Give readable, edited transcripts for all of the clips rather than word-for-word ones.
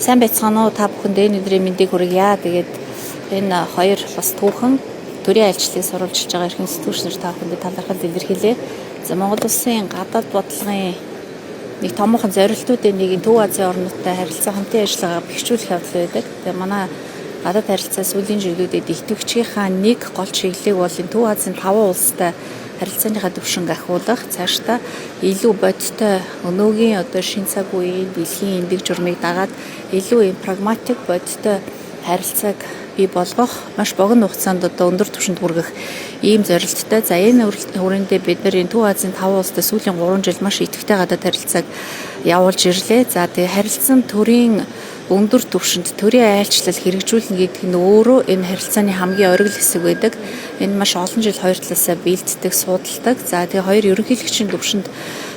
Сайн байцгаана уу та бүхэнд энэ өдрийн мэндийг хүргье. Тэгээд энэ хоёр бас түүхэн төрийн айлчлалыг сурвалжилж байгаа эрхэм сэтгүүлчнэр та бүхэнд талархал илэрхийлье. За Монгол Улсын гадаад бодлогын нэг томоохон зорилтуудын нэг нь Төв Азийн орнуудтай харилцаа хамтын ажиллагаа бэхжүүлэх явдал байдаг. Тэгээд манай гадаад харилцаа сүүлийн жилүүдэд идэвхжийнхаа нэг гол чиглэлийг бол энэ Төв Азийн 5 улстай харилцааныхаа төвшинг ахиулах, цаашдаа илүү бодиттой өнөөгийн шин цаг үеийн дэлхийн эндэг журмыг дагаад илүү прагматик бодиттой харилцааг бий болгох, маш богино хугацаанд өндөр түвшинд хүргэх ийм зорилттой. За энэ хүрээндээ бид нар энэ Төв Азийн 5 улстай сүүлийн 3 жил маш идэвхтэй гадаад харилцааг явуулж ирлээ. За тэгээ харилцан төрийн өндөр түвшинд төрийн айлчлал хэрэгжүүлнэ гэдэг нь өөрөө энэ харилцааны хамгийн оргил хэсэг байдаг. Энэ маш олон жил хоёр талаасаа бэлддэг, судалдаг. За тэгээ хоёр ерөнхийлөгчийн түвшинд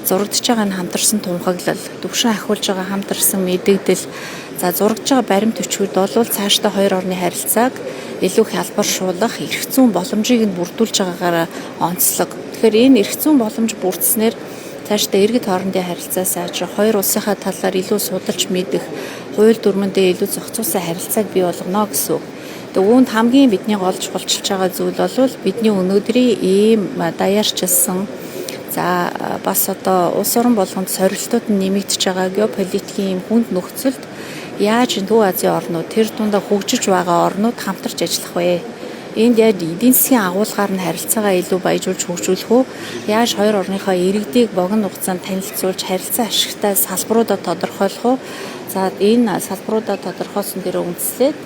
зурагдж байгаа энэ хамтарсан тунхаглал, түвшин ахиулж байгаа хамтарсан мэдэгдэл, за зурагдж байгаа баримт өчгүүд бол цаашдаа хоёр орны харилцааг илүү хялбаршуулах, эрх зүйн боломжийг нь бүрдүүлж байгаагаар онцлог. Тэгэхээр энэ эрх зүйн боломж бүрдснээр цаашдаа иргэд хоорондын харилцаа сайжрах, хоёр улсынхаа талаар илүү судалж мэдэх, хууль дүрмэндээ илүү зохицуулсан харилцааг бий болгоно гэсэн. Тэгээ үүнд хамгийн бидний гол чухалчилж байгаа зүйл бол бидний өнөөдрийн ийм даяарчилсан, за бас улс орон болгонд сорилтууд нь нэмэгдэж байгаа геополитикийн хүнд нөхцөлд яаж Төв Азийн орнууд, тэр дундаа хөгжиж байгаа орнууд хамтарч ажиллах вэ? Энд яаж эдийн засгийн агуулгаар нь харилцаагаа илүү баяжуулж хөгжүүлэх үү? Яаж хоёр орныхоо иргэдийг богино хугацаанд танилцуулж харилцаа ашигтай салбаруудаа тодорхойлох үү? За энэ салбаруудаа тодорхойлсон дээр үндэслээд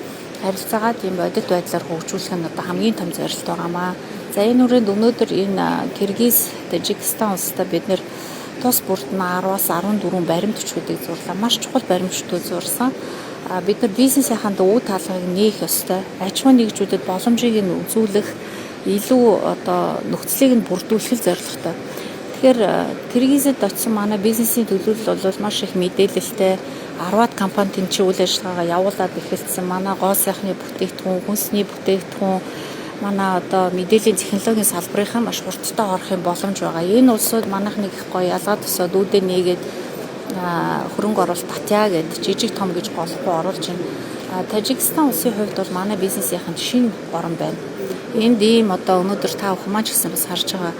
харилцаагаа тийм бодит байдлаар хөгжүүлэх нь хамгийн том зорилт байгаамаа. За энэ үрээнд өнөөдөр энэ Киргиз, Тажикстан улстай бид нэр тус бүрд нь 10-аас 14 баримт өчгүүдийг зурлаа. Маш чухал баримт өчгүүд зурсан. Бид нар бизнесийн үе таалгыг нээх ёстой. Аж ахуйн нэгжүүдэд боломжийг нь үзүүлэх, илүү нөхцөлийг нь бүрдүүлэх зорилготой. Тэгэхээр Киргизэд очсон манай бизнесийн төлөөлөл бол маш их мэдээлэлтэй. 10-аад компани тэнцээ үйл ажиллагаагаа явуулаад эхэлсэн. Манай гоо сайхны бүтээгдэхүүн, хүнсний бүтээгдэхүүн, манай мэдээллийн технологийн салбарынхаа маш хурдтай орохын боломж байгаа. Энэ улсууд манайх нэг их гоё ялгаад өсөөд үүдээ нээгээд хөрөнгө оруулалт татъя гэд жижиг том гэж голхгүй оруулж байна. Тажикстан улсын хувьд бол манай бизнесийнхэн шинэ орон байна. Энд ийм өнөөдөр та бүхэн маань ч гэсэн бас харж байгаа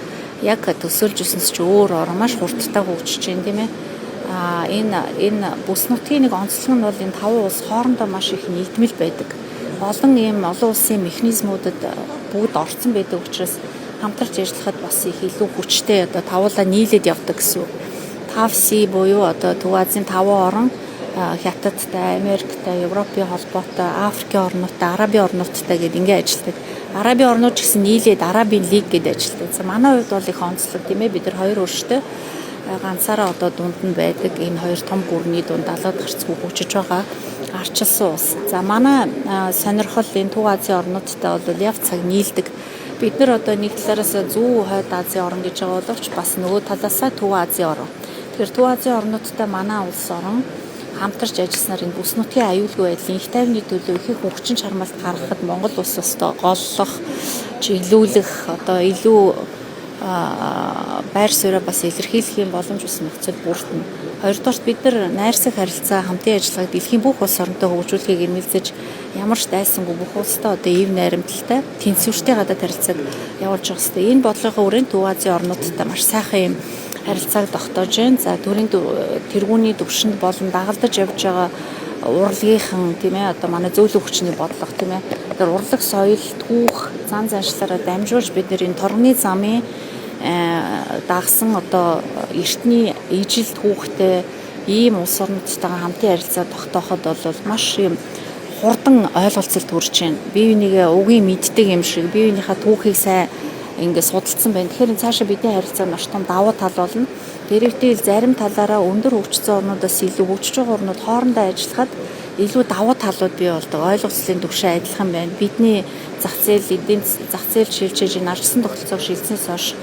яг төсөөлж өснөс чи өөр орон маш хурдтай хөгжиж байна тийм ээ. Энэ бүс нутгийн нэг онцлог нь бол энэ 5 улс хоорондоо маш их нийтмэл байдаг. Олон улсын механизмуудад бүгд орцсон байдаг учраас хамтарч ажиллахад бас их илүү хүчтэй тавуулаа нийлээд явдаг гэсэн үг. 5C буюу Төв Азийн 5 орон Хятадтай, Америктай, Европын холбоотой, Африкийн орнуудтай, Арабын орнуудтай гэдээ ингэ ажилладаг. Арабын орнууд ч гэсэн нийлээд Арабын лиг гэдээ ажилладаг. За манай хувьд бол их онцлог тийм ээ. Бид нар хоёр өрштэй ганцаараа дунд нь байдаг энэ хоёр том гүрний дунд далаад гарцгүй хөгжиж байгаа арчилсан улс. За манай сонирхол энэ Төв Азийн орнуудтай бол яг цаг нийлдэг. Бид нар нэг талаараас зүүн хойд Азийн орн гэж байгаа боловч бас нөгөө талаасаа Төв Азийн орн. Тэгэхээр Төв Азийн орнуудтай манай улс орон хамтарч ажилласнаар энэ бүс нутгийн аюулгүй байдлын их тайвны төлөө их хүчин чармайлт гаргахад Монгол улсаас голлох, чиглүүлэх илүү байр суурьа бас илэрхийлэх боломж ус нөхцөл бүрдэнэ. Хоёрдугаарт бид нар найрсаг харилцаа хамтын ажиллагааг дэлхийн бүх улс оронтой хөгжүүлэхийг эрмэлзэж ямар ч дайсангүй бүх улстай эв найрамдалтай тэнцвэртэй гадаад харилцааг явуулж байгаа хэвээр. Энэ бодлогын хүрээнд Төв Азийн орнуудтай маш сайхан харилцааг тогтоож байна. За төрийн тэргүүний төвшөнд болон дагалдаж явж байгаа урлагийнхан тийм ээ манай зөөлөн хүчний бодлого тийм ээ. Тэр урлаг соёл, түүх, зан заншлаараа дамжуулж бид нар энэ торгоны замын дагсан эртний ижил түүхтэй ийм улс орнуудтайгаа хамтын харилцаа тогтооход бол маш хурдан ойлголцолд хүрч байна. Бие бинийгээ угийн мэддэг юм шиг, бие биенийхээ түүхийг сайн судалсан байна. Тэгэхээр цаашаа бидний харилцаа маш том давуу тал болно. Дээрэгтэл зарим талаараа өндөр хөгжсөн орнуудаас илүү хөгжиж байгаа орнууд хоорондоо ажиллахад илүү давуу талууд бий болдог. Ойлголцлын түвшин адилхан байна. Бидний зах зээл шилжиж энэ арчсан тогтолцоог шилжснээс хойш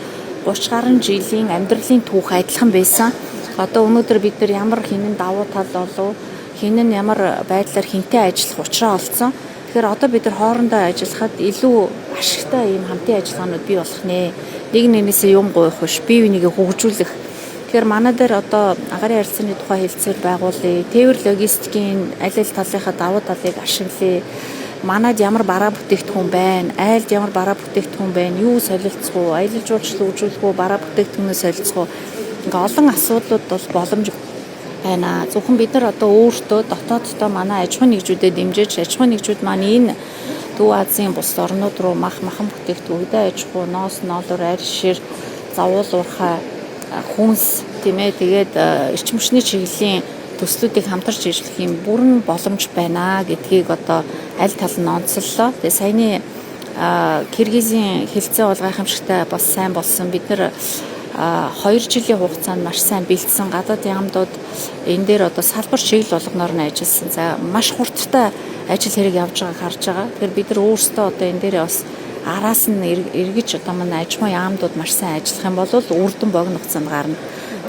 30 гаруй жилийн амьдралын түүх адилхан байсан. Өнөөдөр бид нар ямар хинэн давуу тал болов, хинэн ямар байдлаар хинтээ ажиллах учраа олцсон. Тэгэхээр бид нар хоорондоо ажиллахад илүү ашигтай ийм хамтын ажиллагаанууд бий болох нэ. Нэг нэгнээсээ юм гуйх биш, бие бинийгээ хөгжүүлэх Тэгэхээр манай дээр одоо агаарын харилцааны тухай хэлцээр байгуулъя. Тээвэр логистикийн аль аль талынхаа давуу талыг ашиглая. Манад ямар бараа бүтээгдэхүүн байна, айлд ямар бараа бүтээгдэхүүн байна, юу солилцох уу, аялал жуулчлал үзүүлэх үү, бараа бүтээгдэхүүнээ солилцох уу. Ингээ олон асуудлууд бол боломж байна. Зөвхөн бид нар одоо өөртөө дотооддоо манай аж ахуйн нэгжүүдэд дэмжиж, аж ахуйн нэгжүүд маань энэ Дүү Азийн бус орнууд руу махан бүтээгдэхүүн, аж ахуй, ноос, ноолор, арь шир, завуул уурхай, хүнс тийм ээ, тэгээд эрчим хүчний чиглэлийн төслүүдийг хамтарч ажиллах юм бүрэн боломж байна гэдгийг одоо аль тал нь онцоллоо. Тэгээ саяны Киргизийн хэлцээ бол гайхамшигтай бас сайн болсон. Бид нар 2 жилийн хугацаанд маш сайн бэлдсэн гадаад яамдууд энэ дээр одоо салбар чиглэл болгоноор нь ажилласан. За маш хурдтай ажил хэрэг явж байгааг харж байгаа. Тэгэхээр бид нар өөрсдөө одоо энэ дээр бас араас нь эргэж одоо манай аж ахуйн яамдууд маш сайн ажиллах юм бол үрдэн богино хугацаанд гарна.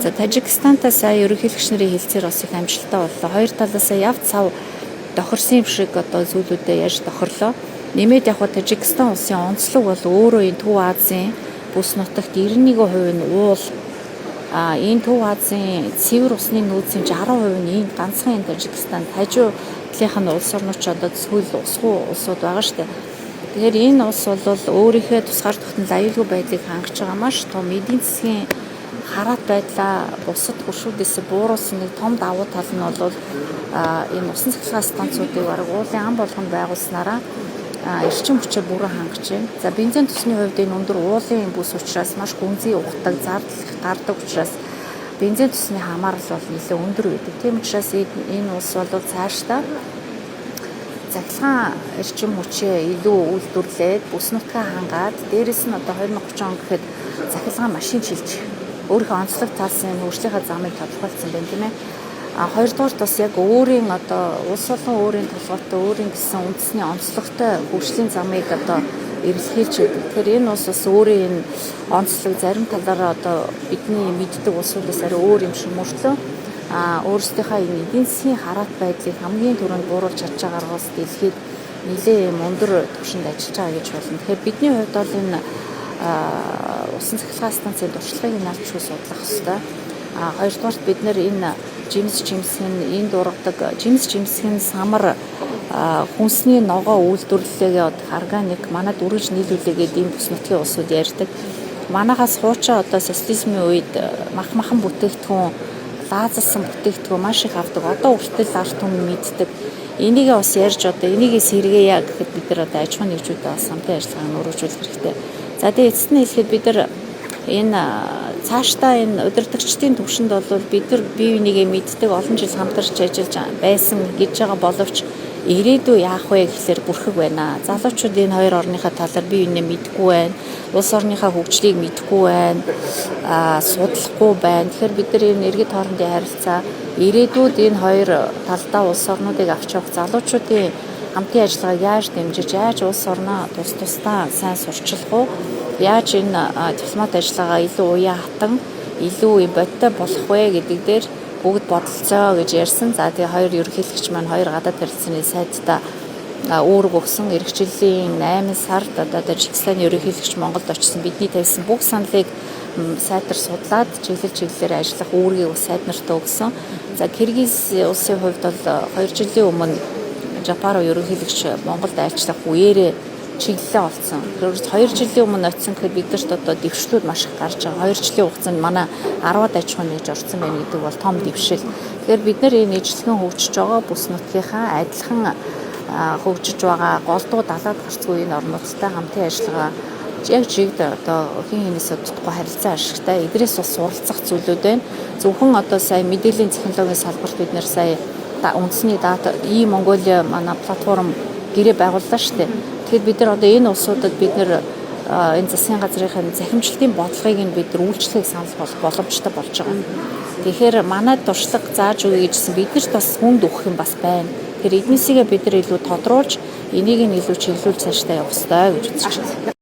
За Тажикстантай сая ерөнхийлөгч нарын хэлцээр бас их амжилттай боллоо. Хоёр талаас яв цав тохирсон юм шиг одоо зүйлүүдэд яаж тохирлоо. Нэмээд яг Тажикстан улсын онцлог бол өөрөө энэ Төв Азийн бүс нутагт 91% нь уул. Энэ Төв Азийн цэвэр усны нөөцийн 60% нь энэ ганцхан Тажикстан хажуудлынх нь улс орнууд ч одоо сүүл усгүй улсууд байгаа шүү дээ. Тэгэхээр энэ улс бол өөрийнхөө тусгаар тогтнол аюулгүй байдлыг хангаж байгаа маш том эдийн засгийн хараат байдлаа бусад хөршүүдээс бууруулсан нэг том давуу тал нь бол энэ усан цахилгаан станцуудыг бараг уулын ам болгонд байгуулснараа эрчим хүчээр бүрэн хангаж байна. За бензин төсний хувьд энэ өндөр уулын бүс учраас маш гүнзгий ухдаг, зардал гардаг учраас бензин төсний хамаарал бол нэлээд өндөр байдаг. Тийм учраас энэ улс бол цаашдаа цахилгаан эрчим хүчээ илүү үйлдвэрлээд бүс нутгаа хангаад дээрэс нь одоо 2030 он гэхэд цахилгаан машин шилжих өөрийнхөө онцлог талсан хөгжлийнхаа замыг тодорхойлсон байна тийм ээ. Хоёрдугаарт бас яг өөрийн одоо улс болон өөрийн толгойтой өөрийн гэсэн үндэсний онцлогтой хөгжлийн замыг одоо эрэлхийлж байдаг. Тэгэхээр энэ улс бас өөрийн энэ онцлог зарим талаараа одоо бидний мэддэг улсуудаас арай өөр юм шиг мөртлөө өөрсдийнхөө энэ эдийн засгийн хараат байдлыг хамгийн түрүүнд бууруулж чадж байгаагаар бас дэлхийд нэлээд өндөр түвшинд ажиллаж байгаа гэж болно. Тэгэхээр бидний хувьд бол энэ усан цахилгаан станцын туршлагыг наадчгүй судлах хэрэгтэй. Хоёрдугаарт бид нэр энэ жимс жимсхэн самар хүнсний ногоо үйлдвэрлэлээ органик манад үргэж нийлүүлээгээд энэ бүс нутгийн улсууд ярьдаг. Манайхаас хуучин одоо социализмын үед махан бүтээгдэхүүн лаазалсан бүтээгдэхүүн маш их авдаг. Одоо хүртэл ард түмэн мэддэг. Энийг бас ярьж одоо энийгээ сэргээе гэхэд бид нар одоо аж ахуйн нэгжүүдээ бас хамтын ажиллагаанд өргөжүүлэх хэрэгтэй. За тэгээ эцэст нь хэлэхэд бид нар энэ цаашдаа энэ удирдагчдын төвшөнд бол бид нар бие бинийгээ мэддэг олон жил хамтарч ажиллаж байсан гэж байгаа боловч ирээдүй яах вэ гэхээр бүрхэг байна. Залуучууд энэ хоёр орныхаа талаар бие бинээ мэдгүй байна. Улс орныхаа хөгжлийг мэдгүй байна. Судлахгүй байна. Тэгэхээр бид нар энэ иргэд хоорондын харилцаа ирээдүйд энэ хоёр талдаа улс орнуудыг авч явах залуучуудын хамтын ажиллагааг яаж дэмжиж, яаж улс орноо тусдаа сайн сурчлах уу? Яаж энэ дипломат ажиллагаа илүү уян хатан, илүү бодиттой болох вэ гэдэг дээр бүгд бодолцоо гэж ярьсан. За тэгээ хоёр ерөнхийлөгч маань хоёр гадаад харилцааны сайдтай үүрэг өгсөн. Иргэжлийн 8 сард одоо Тажикстаны ерөнхийлөгч Монголд очсон. Бидний тавьсан бүх саналыг сайтар судлаад чиглэлээр ажиллах үүргийг сайд нартаа өгсөн. За Киргиз улсын хувьд бол 2 жилийн өмнө Жапаро ерөнхийлөгч Монголд айлчлах үеэрээ чиглэлээ олцсон. 2 жилийн өмнө очсон гэхэд бидэрт одоо дэвшлүүд маш их гарч байгаа. 2 жилийн хугацаанд манай 10-аад аж ахуйн нэгж орсон байна гэдэг бол том дэвшил. Тэгэхээр бид нар энэ ижлэгэн хөгжиж байгаа бүс нутгийнхаа адилхан хөгжиж байгаа голдуу далаад гарцгүй энэ орнуудтай хамтын ажиллагаа яг чигд одоо хин хинээс удахгүй харилцаа ашигтай. Эдрээс бас суралцах зүйлүүд байна. Зөвхөн одоо сая мэдээллийн технологийн салбарт бид нэр сая үндэсний дата Mongolia манай платформ гэрээ байгууллаа шүү дээ. Тэгэхээр бид нар одоо энэ улсуудад бид нар энэ засгийн газрын захимжлалтын бодлогыг нь бид нар үйлчлэхийг санал болгох боломжтой болж байгаа. Тэгэхээр манай туршлага зааж өгье гэжсэн биднэрт бас хүнд өгөх юм бас байна. Тэгэхээр эднийсээ бид нар илүү тодруулж энийг нь илүү чиглүүлж цаашдаа явах хэрэгтэй гэж үзэж байна.